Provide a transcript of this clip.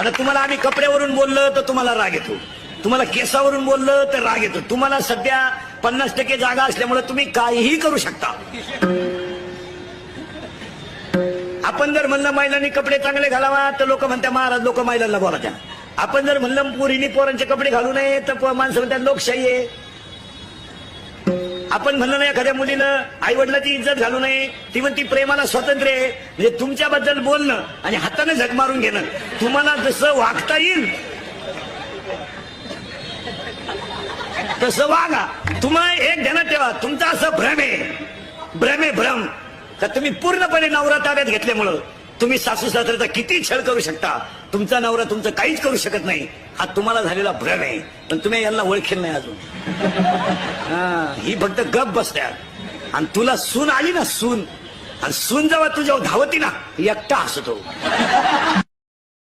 आता तुम्हाला आम्ही कपड्यावरून बोललो तर तुम्हाला राग येतो, तुम्हाला केसावरून बोललं तर राग येतो. तुम्हाला सध्या 50% जागा असल्यामुळे तुम्ही काहीही करू शकता. आपण जर म्हणलं महिलांनी कपडे चांगले घालावा तर लोक म्हणतात महाराज लोक महिलांना बोलायच्या. आपण जर म्हणलं पोरीनी पोरांचे कपडे घालू नये तर माणसं म्हणतात लोकशाही आहे. आपण म्हणलं नाही एखाद्या मुलीनं आई वडिलांची इज्जत घालू नये, ती म्हणती प्रेमाला स्वातंत्र्य आहे. म्हणजे तुमच्याबद्दल बोलणं आणि हाताने झक मारून घेणं, तुम्हाला जसं वागता येईल तसं वागा. तुम्हाला एक ध्यानात ठेवा, तुमचा असं भ्रम आहे भ्रम का तुम्ही पूर्णपणे नवरा ताब्यात घेतल्यामुळं तुम्ही सासू सासऱ्याचा किती छळ करू शकता, तुमचा नवरा तुमचं काहीच करू शकत नाही, हा तुम्हाला झालेला भ्रम आहे. पण तुम्ही यांना ओळखेल नाही अजून. ही फक्त गप बसतात. आणि तुला सून आली ना सून, आणि सून जेव्हा तुझ्यावर धावती ना एकटा हसतो.